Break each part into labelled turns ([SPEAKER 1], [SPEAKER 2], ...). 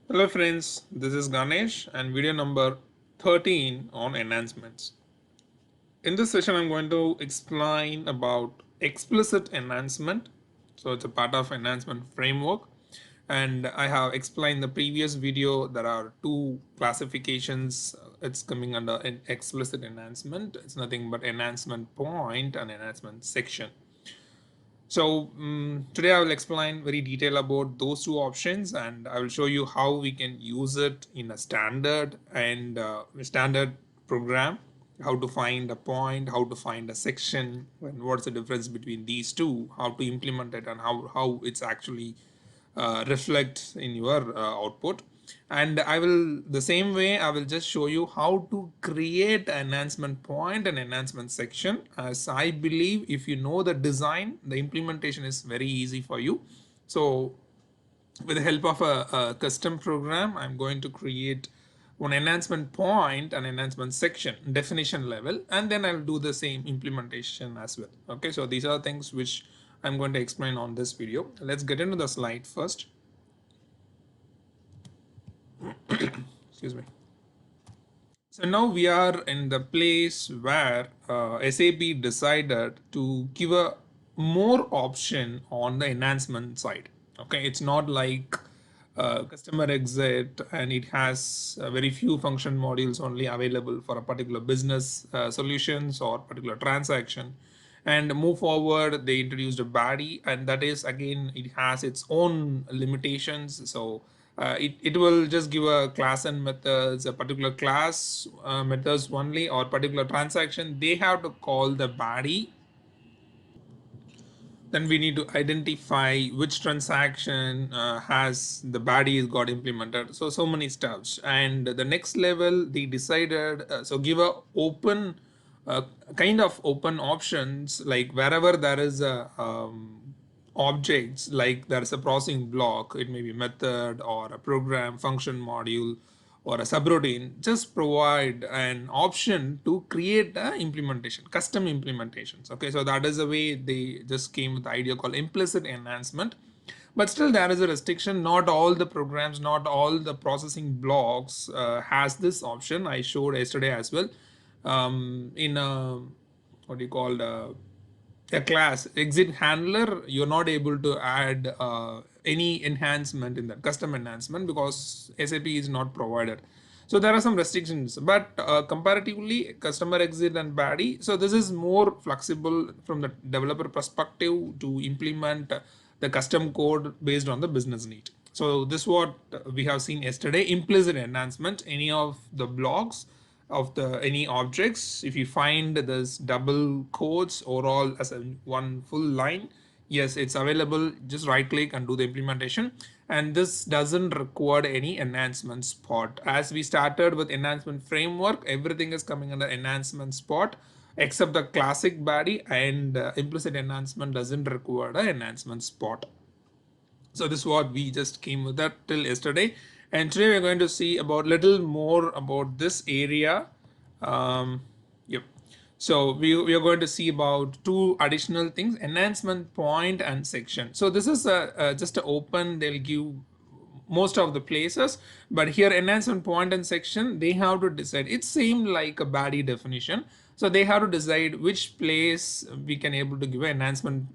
[SPEAKER 1] Hello friends, this is Ganesh and video number 13 on enhancements. In this session I'm going to explain about explicit enhancement. So it's a part of enhancement framework, and I have explained the previous video there are two classifications. It's coming under an explicit enhancement. It's nothing but enhancement point and enhancement section. So today I will explain very detail about those two options, and I will show you how we can use it in a standard and standard program, how to find a point, how to find a section, and what's the difference between these two, how to implement it, and how it's actually reflect in your output. And I will the same way I will just show you how to create an enhancement point and enhancement section, as I believe if you know the design, the implementation is very easy for you. So with the help of a custom program, I'm going to create one enhancement point and enhancement section definition level, and then I'll do the same implementation as well. Okay, so these are things which I'm going to explain on this video. Let's get into the slide first. Excuse me. So now we are in the place where SAP decided to give a more option on the enhancement side. Okay, it's not like customer exit and it has very few function modules only available for a particular business solutions or particular transaction. And move forward, they introduced a body, and that is again it has its own limitations. So it will just give a class and methods, a particular class methods only, or particular transaction they have to call the body. Then we need to identify which transaction has the body is got implemented. So many steps. And the next level they decided, so give a open uh, kind of open options, like wherever there is a objects, like there is a processing block, it may be method or a program function module or a subroutine, just provide an option to create a implementation, custom implementations. Okay, so that is the way they just came with the idea called implicit enhancement. But still there is a restriction. Not all the programs, not all the processing blocks has this option. I showed yesterday as well in a, what do you call, a class exit handler, you're not able to add any enhancement in that custom enhancement because SAP is not provided. So there are some restrictions, but comparatively customer exit and body, so this is more flexible from the developer perspective to implement the custom code based on the business need. So this is what we have seen yesterday, implicit enhancement. Any of the blocks of the any objects, if you find this double quotes overall as a one full line, yes, it's available. Just right click and do the implementation, and this doesn't require any enhancement spot. As we started with enhancement framework, everything is coming under enhancement spot except the classic body, and implicit enhancement doesn't require the enhancement spot. So this is what we just came with that till yesterday, and today we're going to see about little more about this area. Yep. So we are going to see about two additional things: enhancement point and section. So this is just a open. They'll give most of the places, but here enhancement point and section they have to decide. It seemed like a body definition, so they have to decide which place we can able to give an enhancement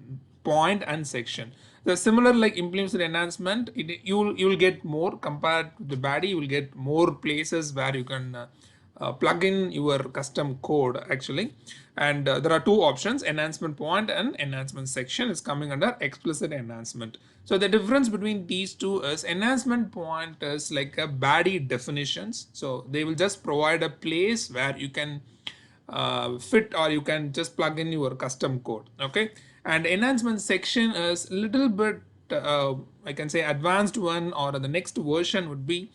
[SPEAKER 1] point and section. The similar like implements enhancement, you'll get more compared to the body. You will get more places where you can plug in your custom code actually. And there are two options: enhancement point and enhancement section is coming under explicit enhancement. So the difference between these two is enhancement point is like a body definitions, so they will just provide a place where you can fit, or you can just plug in your custom code. Okay, and enhancement section is a little bit I can say advanced one, or the next version would be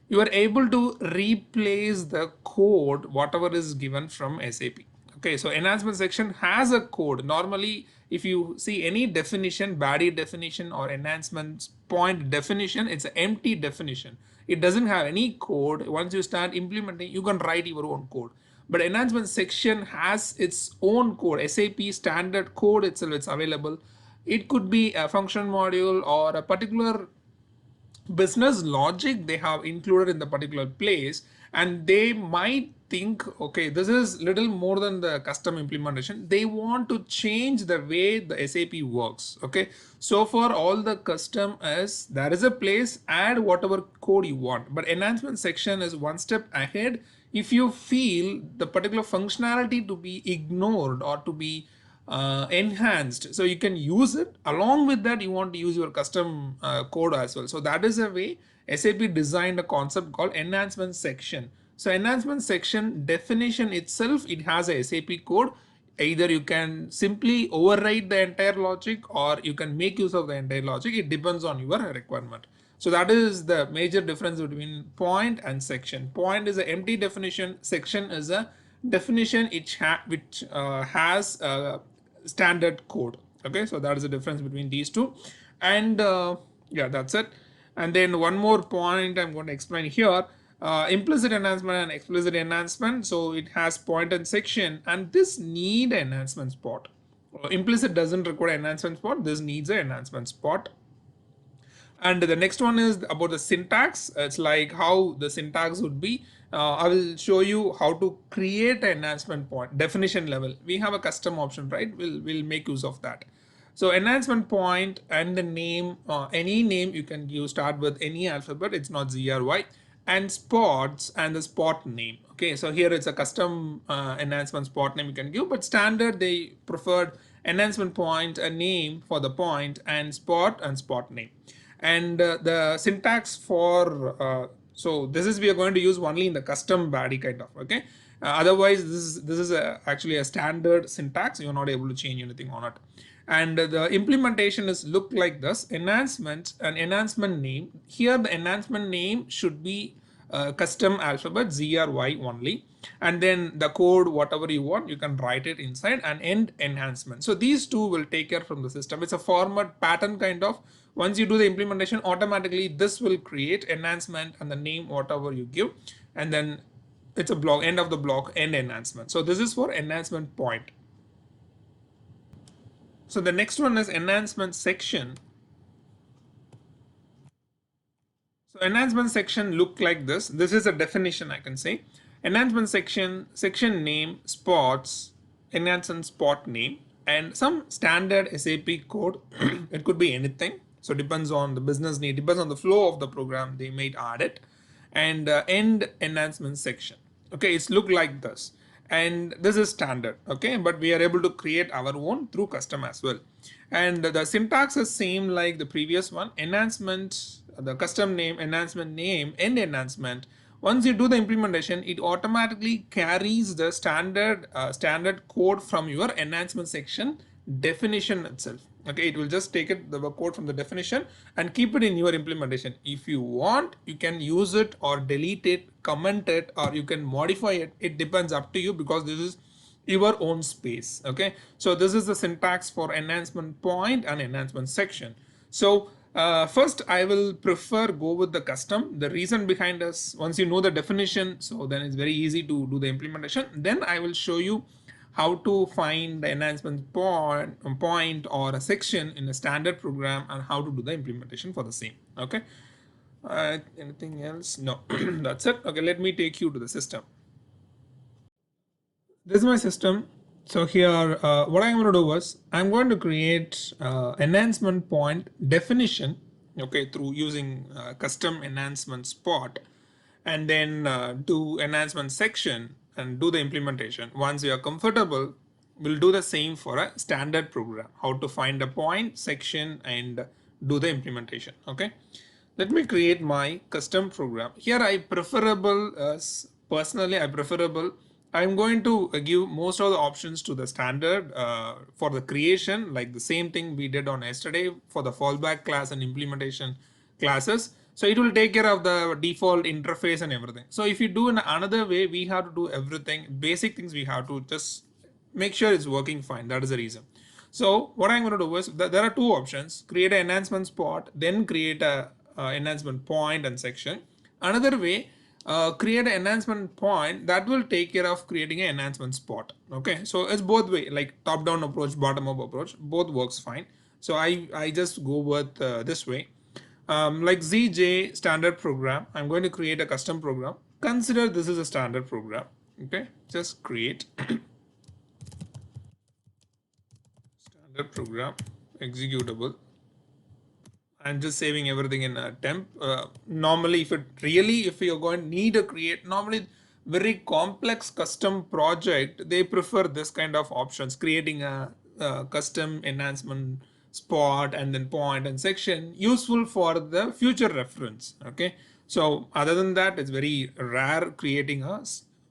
[SPEAKER 1] you are able to replace the code whatever is given from SAP. Okay, so enhancement section has a code. Normally if you see any definition, body definition or enhancement point definition, it's an empty definition. It doesn't have any code. Once you start implementing, you can write your own code. But enhancement section has its own code, SAP standard code itself, it's available. It could be a function module or a particular business logic they have included in the particular place, and they might think, okay, this is little more than the custom implementation. They want to change the way the SAP works. Okay, so for all the custom is there is a place, add whatever code you want, but enhancement section is one step ahead. If you feel the particular functionality to be ignored or to be enhanced, so you can use it. Along with that, you want to use your custom code as well. So that is a way SAP designed a concept called enhancement section. So enhancement section definition itself, it has a SAP code. Either you can simply override the entire logic or you can make use of the entire logic. It depends on your requirement. So that is the major difference between point and section. Point is an empty definition. Section is a definition which has standard code. Okay, so that is the difference between these two. And yeah, that's it. And then one more point I'm going to explain here. Implicit enhancement and explicit enhancement. So it has point and section, and this need enhancement spot. Implicit doesn't require enhancement spot. This needs an enhancement spot. And the next one is about the syntax. It's like how the syntax would be. I will show you how to create an enhancement point definition level. We have a custom option, right? We'll make use of that. So enhancement point and the name, any name you can use, start with any alphabet. It's not Z or Y, and spots and the spot name. Okay, so here it's a custom enhancement spot name you can give, but standard they preferred enhancement point, a name for the point, and spot name. And the syntax for so this is we are going to use only in the custom body kind of. Okay, otherwise this is actually a standard syntax. You're not able to change anything on it. And the implementation is look like this: enhancement and enhancement name. Here the enhancement name should be custom alphabet Z or Y only, and then the code whatever you want you can write it inside, and end enhancement. So these two will take care from the system. It's a format pattern kind of. Once you do the implementation, automatically this will create enhancement and the name whatever you give, and then it's a block, end of the block, end enhancement. So this is for enhancement point. So the next one is enhancement section. So enhancement section look like this. This is a definition, I can say. Enhancement section, section name, spots, enhancement spot name, and some standard SAP code. It could be anything. So depends on the business need, depends on the flow of the program, they might add it. And end enhancement section. Okay, it's look like this. And this is standard. Okay, but we are able to create our own through custom as well. And the syntax is same like the previous one. Enhancement, the custom name, enhancement name, end enhancement. Once you do the implementation, it automatically carries the standard code from your enhancement section definition itself. Okay, it will just take it the code from the definition and keep it in your implementation. If you want, you can use it or delete it, comment it, or you can modify it. It depends up to you, because this is your own space. Okay, so this is the syntax for enhancement point and enhancement section. So first I will prefer go with the custom. The reason behind is, once you know the definition, so then it's very easy to do the implementation. Then I will show you how to find the enhancement point or a section in a standard program, and how to do the implementation for the same. Okay, anything else? No. That's it. Okay, let me take you to the system. This is my system. So here what I'm going to do is I'm going to create enhancement point definition, okay, through using custom enhancement spot, and then do enhancement section and do the implementation. Once you are comfortable, we'll do the same for a standard program, how to find a point, section, and do the implementation. Okay, let me create my custom program. Here I preferable personally I preferable I'm going to give most of the options to the standard for the creation, like the same thing we did on yesterday for the fallback class and implementation classes. So it will take care of the default interface and everything. So if you do in another way, we have to do everything, basic things we have to just make sure it's working fine. That is the reason. So what I'm going to do is there are two options: create an enhancement spot, then create a enhancement point and section. Another way, create an enhancement point that will take care of creating an enhancement spot. Okay, so it's both way, like top down approach, bottom up approach, both works fine. So I just go with this way. Like ZJ standard program, I'm going to create a custom program. Consider this is a standard program. Okay, just create standard program executable. I'm just saving everything in a temp. Normally, if you're going to need to create normally very complex custom project, they prefer this kind of options, creating a custom enhancement spot and then point and section, useful for the future reference. Okay, so other than that, it's very rare creating a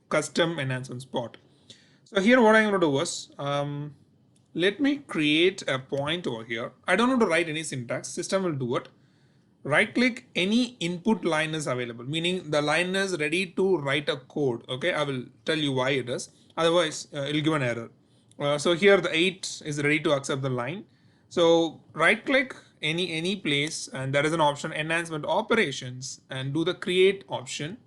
[SPEAKER 1] custom enhancement spot. So here what I'm going to do is, let me create a point over here. I don't want to write any syntax, system will do it. Right click, any input line is available, meaning the line is ready to write a code. Okay, I will tell you why it is, otherwise it'll give an error. So here the 8 is ready to accept the line. So right click any place, and there is an option enhancement operations, and do the create option.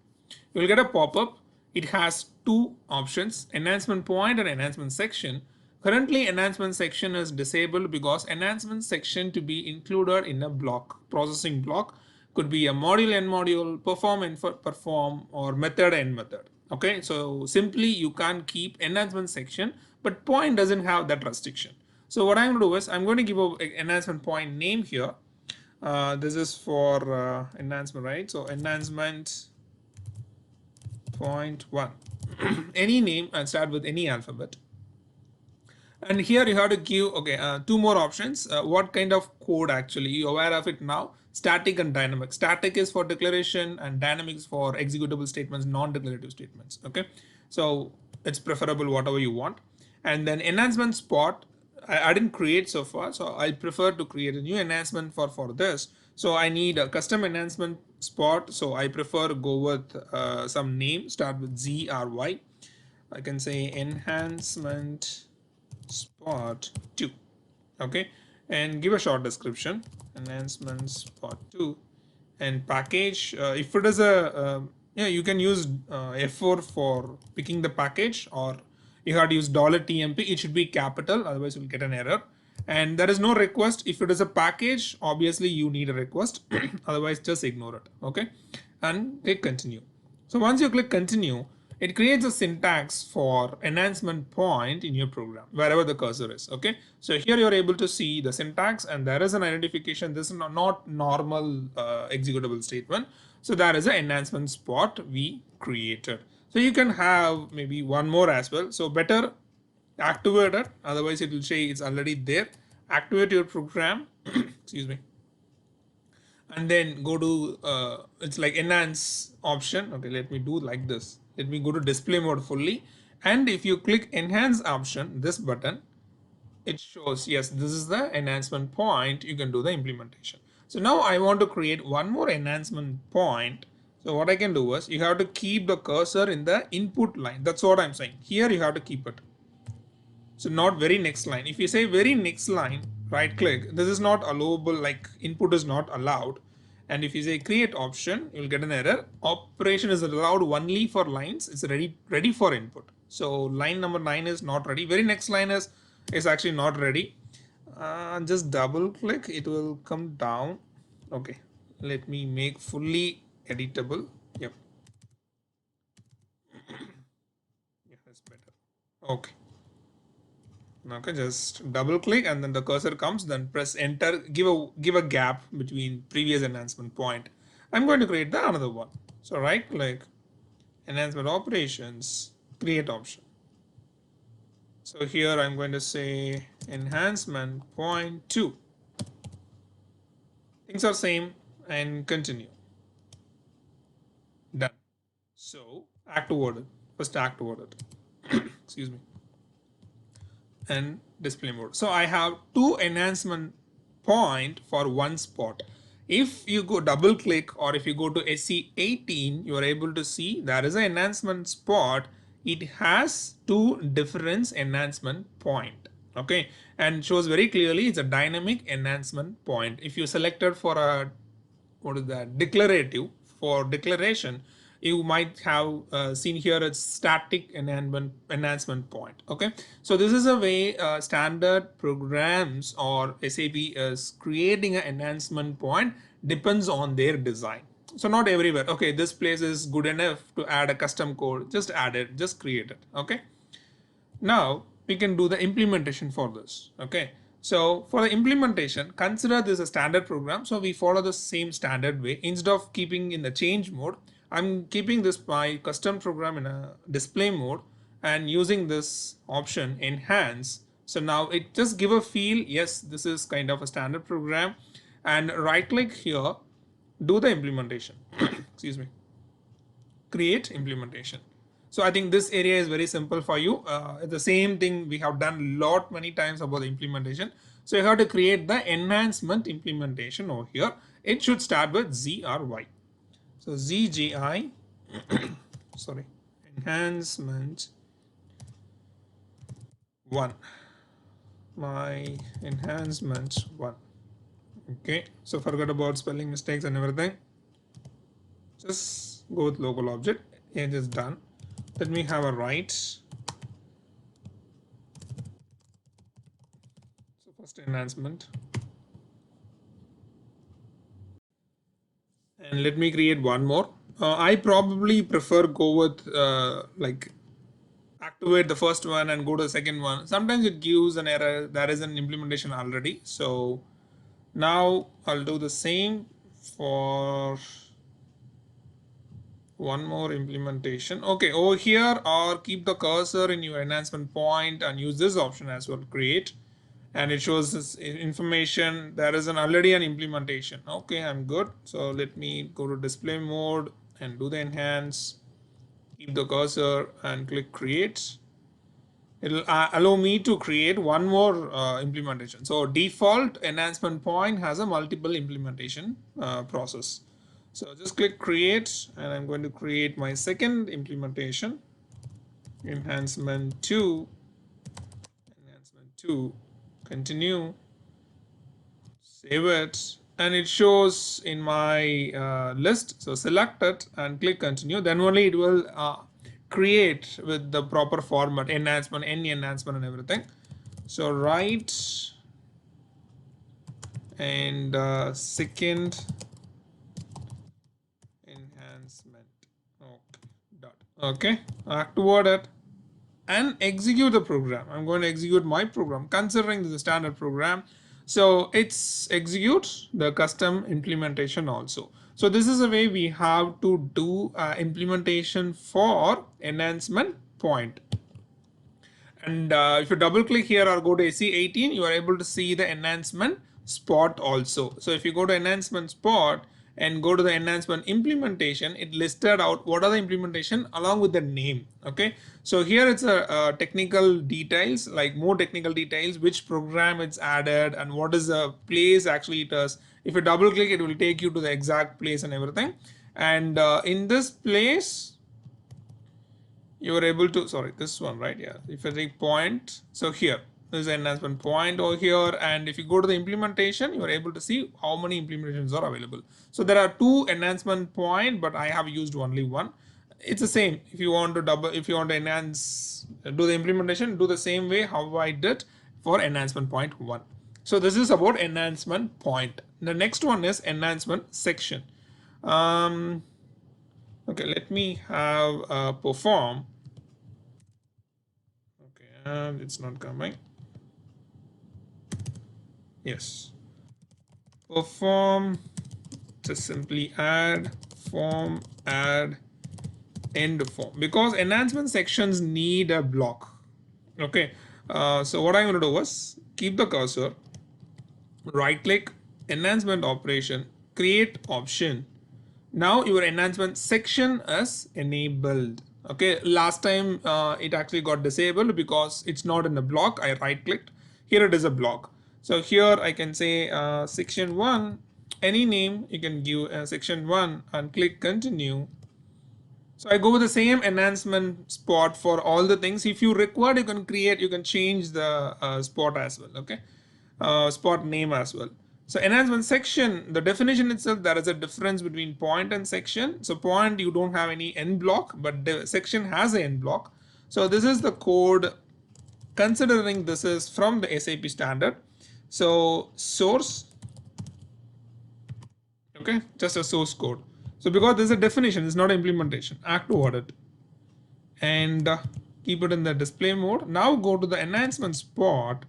[SPEAKER 1] You will get a pop-up. It has two options, enhancement point and enhancement section. Currently enhancement section is disabled because enhancement section to be included in a block, processing block, could be a module end module, perform, or method end method. Okay, so simply you can't keep enhancement section, but point doesn't have that restriction. So what I'm going to do is I'm going to give a enhancement point name here. This is for enhancement, right? So enhancement point 1. Any name and start with any alphabet. And here you have to give, okay, two more options. What kind of code actually, you aware of it now? Static and dynamic. Static is for declaration and dynamics for executable statements, non-declarative statements. Okay, so it's preferable whatever you want. And then enhancement spot, I didn't create so far, so I prefer to create a new enhancement for this. So I need a custom enhancement spot, so I prefer go with some name, start with Z or Y. I can say enhancement spot 2. Okay, and give a short description, enhancement spot 2, and package. If it is a yeah, you can use F4 for picking the package, or you have to use $tmp. It should be capital, otherwise you'll get an error. And there is no request. If it is a package, obviously you need a request. Otherwise just ignore it. Okay, and click continue. So once you click continue, it creates a syntax for enhancement point in your program wherever the cursor is. Okay, so here you're able to see the syntax, and there is an identification. This is not normal executable statement, so there is an enhancement spot we created. So you can have maybe one more as well. So better activate it, otherwise it will say it's already there. Activate your program excuse me, and then go to it's like enhance option. Okay, let me do like this. Let me go to display mode fully, and if you click enhance option, this button, it shows yes, this is the enhancement point. You can do the implementation. So now I want to create one more enhancement point. So what I can do is, you have to keep the cursor in the input line. That's what I'm saying. Here you have to keep it. So not very next line. If you say very next line, right click, this is not allowable, like input is not allowed. And if you say create option, you'll get an error. Operation is allowed only for lines. It's ready for input. So line number 9 is not ready. Very next line is actually not ready. Just double click, it will come down. Okay, let me make fully editable. Yep. Yeah, that's better. Okay. Okay, just double click and then the cursor comes, then press enter, give a gap between previous enhancement point. I'm going to create the another one. So right click, enhancement operations, create option. So here I'm going to say enhancement point 2. Things are same, and continue. Done. So act toward it. First act toward it. Excuse me. And display mode. So I have two enhancement point for one spot. If you go double click, or if you go to SC18, you are able to see there is an enhancement spot. It has two different enhancement point. Okay, and shows very clearly it's a dynamic enhancement point. If you selected for a, what is that, declarative, for declaration, you might have seen here a static enhancement point. Okay, so this is a way standard programs or SAP is creating an enhancement point depends on their design. So not everywhere. Okay, this place is good enough to add a custom code. Just add it, just create it. Okay. Now we can do the implementation for this. Okay. So for the implementation, consider this a standard program. So we follow the same standard way. Instead of keeping in the change mode, I'm keeping this my custom program in a display mode and using this option enhance. So now it just give a feel. Yes, this is kind of a standard program, and right click here, do the implementation. Excuse me. Create implementation. So I think this area is very simple for you. The same thing we have done many times about the implementation. So you have to create the enhancement implementation over here. It should start with Z or Y. So ZGI, sorry, enhancement 1. My enhancement 1. Okay, so forget about spelling mistakes and everything. Just go with local object. It is done. Let me have a write. So first enhancement. And let me create one more. I probably prefer go with like activate the first one and go to the second one. Sometimes it gives an error. There is an implementation already. So now I'll do the same for one more implementation. Okay, over here, or keep the cursor in your enhancement point and use this option as well, create, and it shows this information. There is already an implementation. Okay, I'm good. So let me go to display mode and do the enhance, keep the cursor and click create. It'll allow me to create one more implementation. So default enhancement point has a multiple implementation process. So just click create, and I'm going to create my second implementation, enhancement 2, continue, save it, and it shows in my list. So select it and click continue, then only it will create with the proper format, enhancement, any enhancement and everything. So write and second enhancement. Okay, dot. Okay, activate it and execute the program. I'm going to execute my program considering this is a standard program. So it's execute the custom implementation also. So this is a way we have to do implementation for enhancement point. And if you double click here or go to SE18, you are able to see the enhancement spot also. So if you go to enhancement spot and go to the enhancement implementation, it listed out what are the implementation along with the name. Okay, so here it's a technical details, like more technical details, which program it's added and what is the place actually it is. If you double click, it will take you to the exact place and everything. And in this place, you are able to, sorry, this one, right? Yeah, if I take point, so here there's an enhancement point over here, and if you go to the implementation, you are able to see how many implementations are available. So there are 2 enhancement point, but I have used only one. It's the same. If you want to if you want to enhance, do the implementation, do the same way how I did for enhancement point 1. So this is about enhancement point. The next one is enhancement section. Okay, let me have perform. Okay, and it's not coming. Yes. Perform, just simply add form, add end form, because enhancement sections need a block. Okay, so what I'm going to do is keep the cursor, right click, enhancement operation, create option. Now your enhancement section is enabled. Okay, last time it actually got disabled because it's not in the block. I right clicked, here it is a block. So here I can say section 1, any name you can give section 1 and click continue. So I go with the same enhancement spot for all the things. If you require, you can create, you can change the spot as well. Okay, spot name as well. So enhancement section, the definition itself, there is a difference between point and section. So point, you don't have any end block, but the section has an end block. So this is the code, considering this is from the SAP standard. So source, Okay, just a source code. So because this is a definition, it's not implementation. Act toward it and keep it in the display mode. Now go to the enhancement spot.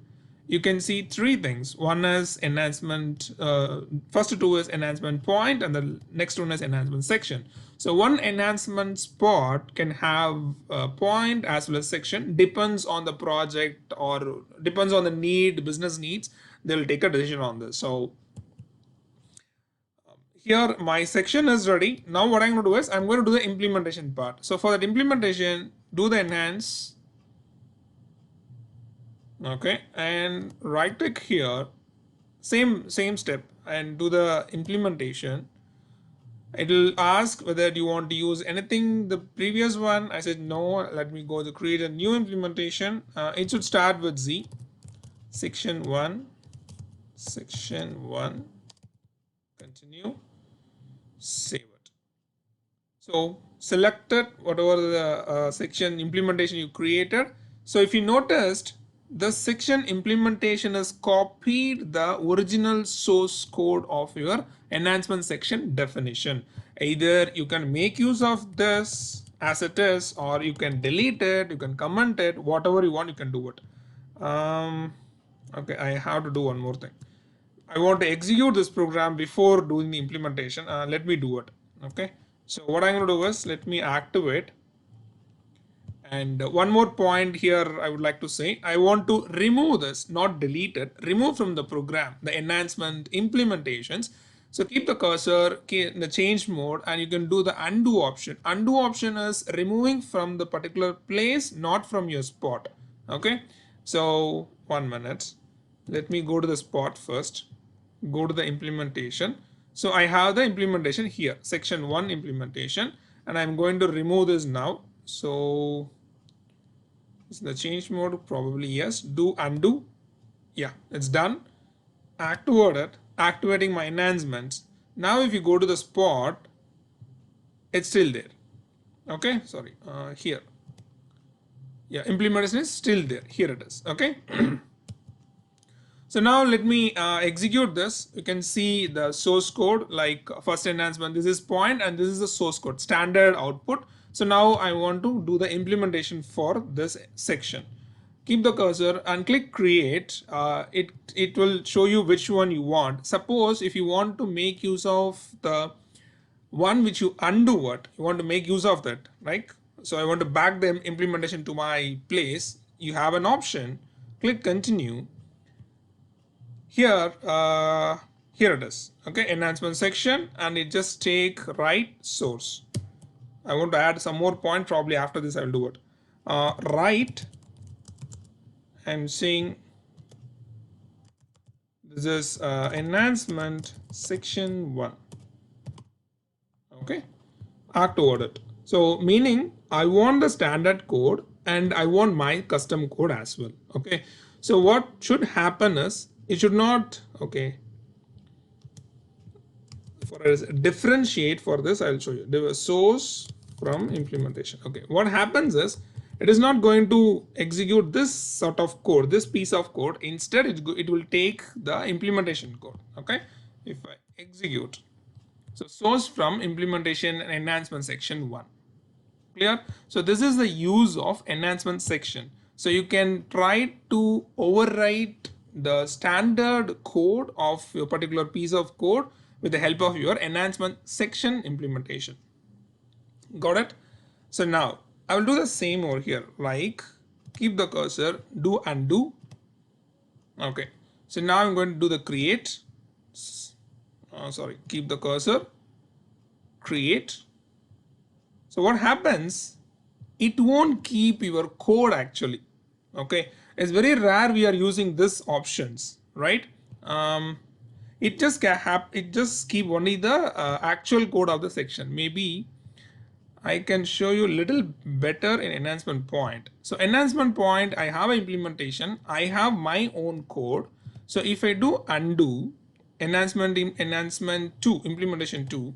[SPEAKER 1] You can see three things. One is enhancement, first two is enhancement point, and the next one is enhancement section. So one enhancement spot can have a point as well as section, depends on the project or depends on the need, business needs. They'll take a decision on this. So here my section is ready. Now what I'm going to do is I'm going to do the implementation part. So for that implementation, do the enhance. Okay, and right click here, same step, and do the implementation. It will ask whether you want to use anything the previous one. I said no. Let me go to create a new implementation. It should start with Z, section 1, continue, save it. So selected whatever the section implementation you created. So if you noticed, the section implementation has copied the original source code of your enhancement section definition. Either you can make use of this as it is, or you can delete it, you can comment it, whatever you want, you can do it. Okay, I have to do one more thing. I want to execute this program before doing the implementation. Let me do it. Okay, so what I'm going to do is let me activate. And one more point here I would like to say, I want to remove this, not delete it, remove from the program, the enhancement implementations. So keep the cursor in the change mode and you can do the undo option. Undo option is removing from the particular place, not from your spot. Okay, so 1 minute. Let me go to the spot first, go to the implementation. So I have the implementation here, section 1 implementation, and I'm going to remove this now. So is the change mode? Probably yes. Do undo. Yeah, it's done. Act toward it, activating my enhancements. Now if you go to the spot, it's still there. Okay, sorry, here. Yeah, implementation is still there. Here it is. Okay. So now let me execute this. You can see the source code, like first enhancement, this is point and this is the source code, standard output. So now I want to do the implementation for this section. Keep the cursor and click create. It will show you which one you want. Suppose if you want to make use of the one which you undo, what you want to make use of that, right? So I want to back the implementation to my place. You have an option. Click continue. Here here it is. Okay, enhancement section, and it just take write source. I want to add some more point. Probably after this I will do it. Write, I'm saying this is enhancement section 1. Okay, act toward it. So meaning I want the standard code and I want my custom code as well. Okay, so what should happen is it should not, okay, for a differentiate for this I'll show you the source from implementation. Okay, what happens is it is not going to execute this sort of code, this piece of code. Instead it will take the implementation code. Okay, if I execute, so source from implementation and enhancement section 1. Clear? So this is the use of enhancement section. So you can try to overwrite the standard code of your particular piece of code with the help of your enhancement section implementation. Got it? So now I will do the same over here, like keep the cursor, do undo. Okay, so now I'm going to do the create. Sorry, keep the cursor, create. So what happens, it won't keep your code actually. Okay, it's very rare we are using this options, right? It just keep only the actual code of the section. Maybe I can show you a little better in enhancement point. So enhancement point, I have an implementation, I have my own code. So if I do undo enhancement 2, implementation 2,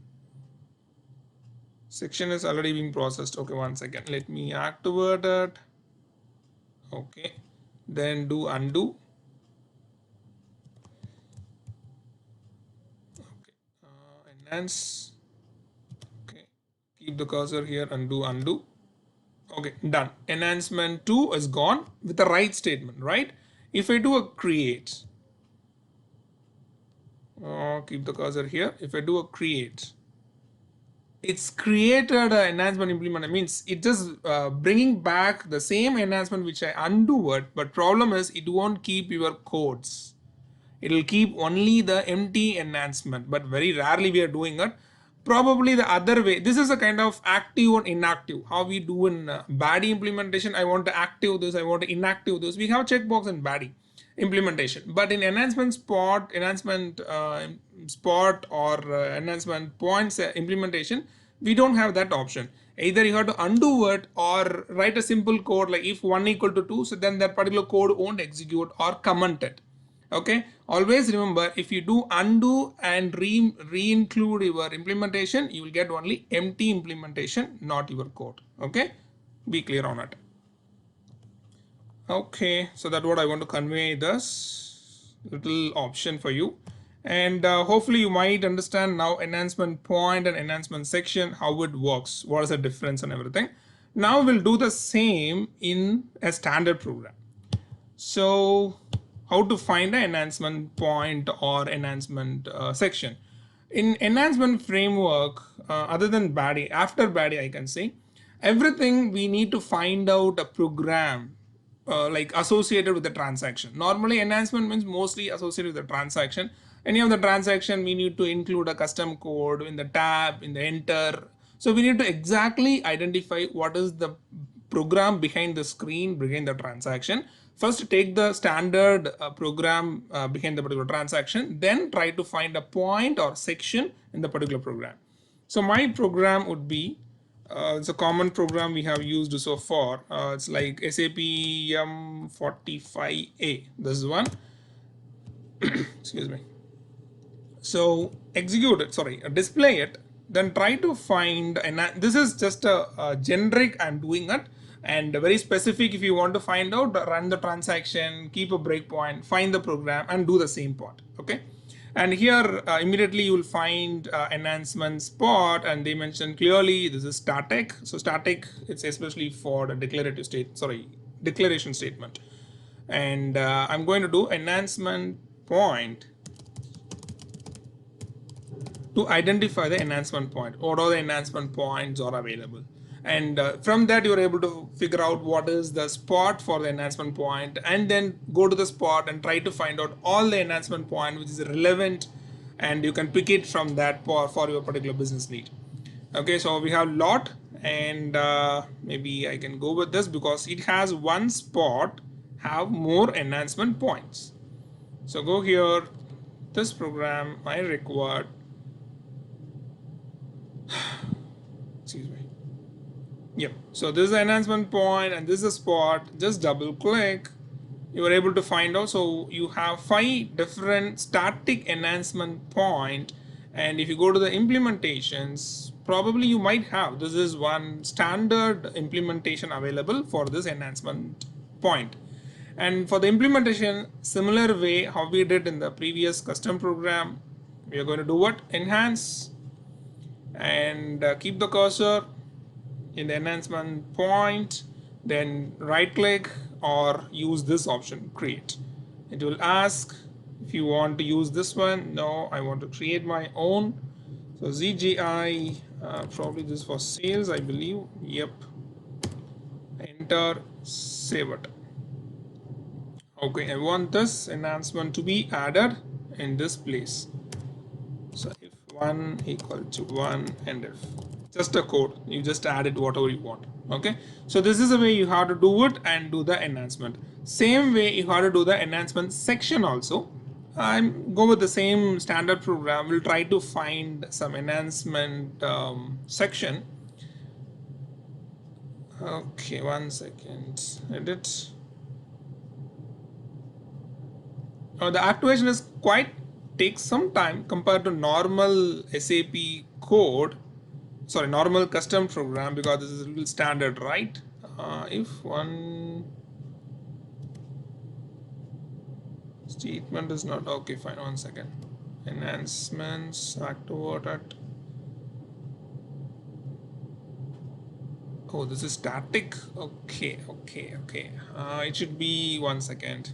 [SPEAKER 1] section is already being processed. Okay, 1 second, let me activate it. Okay, then do undo. Okay, enhance. Okay, keep the cursor here, undo. Okay, done. Enhancement 2 is gone with the right statement, right? If I do a create, keep the cursor here. If I do a create, it's created an enhancement implement. Means it just bringing back the same enhancement which I undo it, but problem is it won't keep your codes. It will keep only the empty enhancement, but very rarely we are doing it. Probably the other way, this is a kind of active and inactive, how we do in body implementation. I want to active this, I want to inactive this. We have checkbox in body implementation, but in enhancement spot or enhancement points implementation, we don't have that option. Either you have to undo it or write a simple code like if 1 equal to 2, so then that particular code won't execute or comment it. Okay, always remember, if you do undo and re-include your implementation, you will get only empty implementation, not your code. Okay, be clear on it. Okay, so that's what I want to convey this little option for you, and hopefully you might understand now enhancement point and enhancement section, how it works, what is the difference and everything. Now we'll do the same in a standard program. So how to find an enhancement point or enhancement section in enhancement framework, other than body, after body I can say everything we need to find out a program like associated with the transaction. Normally enhancement means mostly associated with the transaction. Any of the transaction we need to include a custom code in the tab, in the enter. So we need to exactly identify what is the program behind the screen, behind the transaction. First take the standard program behind the particular transaction, then try to find a point or section in the particular program. So my program would be, it's a common program we have used so far. It's like SAP M45A. This is one. Excuse me. So execute it, sorry, display it, then try to find, and this is just a generic I'm doing it, and very specific. If you want to find out, run the transaction, keep a breakpoint, find the program and do the same part. Okay, and here immediately you will find enhancement spot, and they mention clearly this is static. So static, it's especially for the declaration statement, and I'm going to do enhancement point to identify the enhancement point. What are the enhancement points are available, and from that you are able to figure out what is the spot for the enhancement point, and then go to the spot and try to find out all the enhancement point which is relevant, and you can pick it from that for your particular business need. Okay, so we have lot, and maybe I can go with this because it has one spot have more enhancement points. So go here, this program I required, excuse me. Yep, so this is the enhancement point and this is a spot. Just double click, you are able to find out. So you have 5 different static enhancement point, and if you go to the implementations, probably you might have, this is one standard implementation available for this enhancement point. And for the implementation, similar way how we did in the previous custom program, we are going to do what? Enhance, and keep the cursor in the enhancement point, then right click or use this option, create. It will ask if you want to use this one. No, I want to create my own. So ZGI, probably this for sales, I believe. Yep, enter, save it. Okay, I want this enhancement to be added in this place. So if 1 equal to 1, and if just a code, you just add it whatever you want. Okay, so this is the way you have to do it and do the enhancement. Same way you have to do the enhancement section also. I'm go with the same standard program. We'll try to find some enhancement section. Okay, 1 second, edit. The activation is quite takes some time compared to normal SAP code, sorry, normal custom program, because this is a little standard, right? If one statement is not okay, fine, 1 second. Enhancements, activate at Oh, this is static. Okay. It should be 1 second.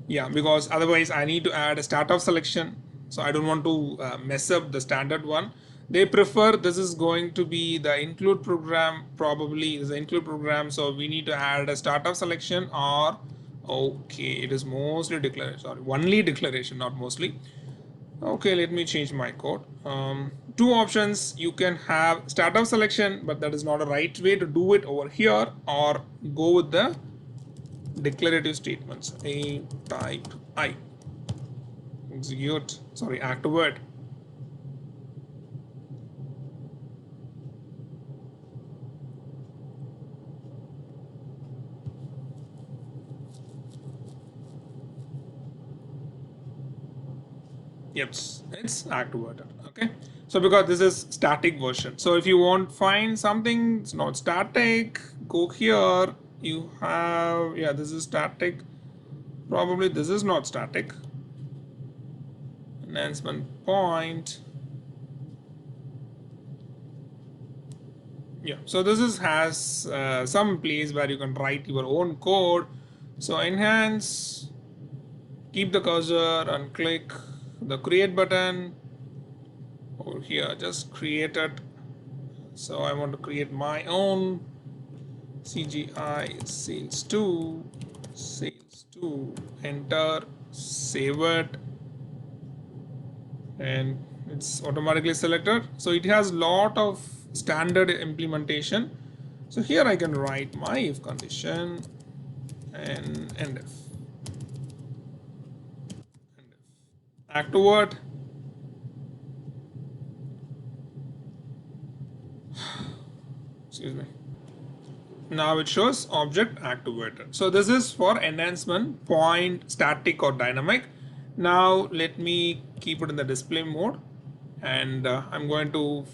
[SPEAKER 1] Yeah, because otherwise I need to add a start of selection. So I don't want to mess up the standard one. They prefer this is going to be the include program, probably is the include program. So we need to add a start of selection or okay, it is mostly declaration, sorry, only declaration, not mostly. Okay, let me change my code. Two options, you can have start of selection, but that is not a right way to do it over here, or go with the declarative statements. A type I execute, sorry, activate. Yep, it's activated. Okay, so because this is static version, so if you want find something it's not static, go here. You have, yeah, this is static. Probably this is not static. Enhancement point. Yeah, so this is has some place where you can write your own code. So enhance, keep the cursor and click the create button over here, just create it. So I want to create my own CGI sales 2, enter, save it, and it's automatically selected. So it has lot of standard implementation. So here I can write my if condition and end if. Activate. Excuse me. Now it shows object activated. So this is for enhancement point, static or dynamic. Now let me keep it in the display mode, and I'm going to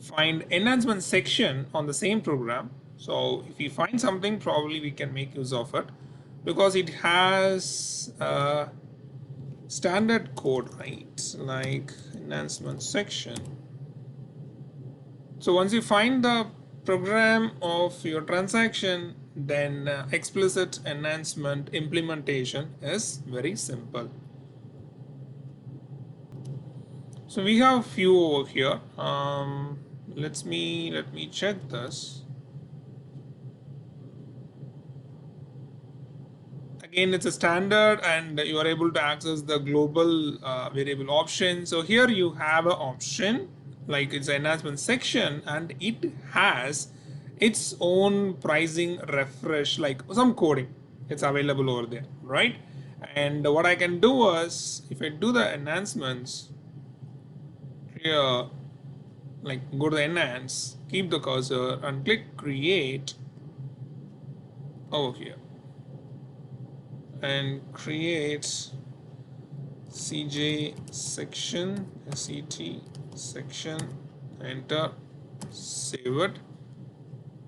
[SPEAKER 1] find enhancement section on the same program. So if we find something, probably we can make use of it because it has standard code, right? Like enhancement section. So once you find the program of your transaction, then explicit enhancement implementation is very simple. So we have few over here. Let me check this. Again, it's a standard, and you are able to access the global variable option. So here you have an option like it's an enhancement section, and it has its own pricing refresh, like some coding. It's available over there, right? And what I can do is, if I do the enhancements here, like go to the enhance, keep the cursor and click create over here, and create CJ section, SET section, enter, save it,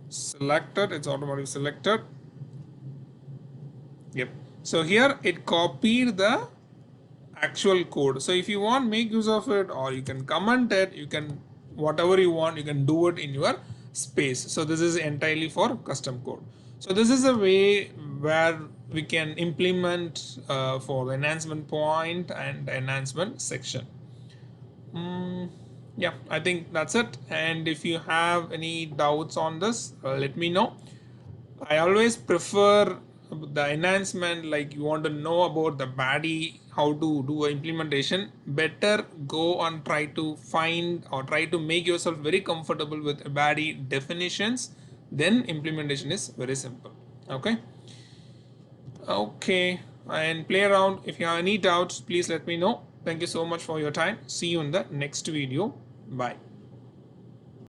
[SPEAKER 1] selected, it's automatically selected. Yep. So here it copied the actual code. So if you want make use of it, or you can comment it, you can whatever you want, you can do it in your space. So this is entirely for custom code. So this is a way where we can implement for the enhancement point and enhancement section. Yeah, I think that's it. And if you have any doubts on this, let me know. I always prefer the enhancement, like you want to know about the body, how to do a implementation. Better go and try to find or try to make yourself very comfortable with body definitions. Then implementation is very simple. Okay, and play around. If you have any doubts, please let me know. Thank you so much for your time. See you in the next video. Bye.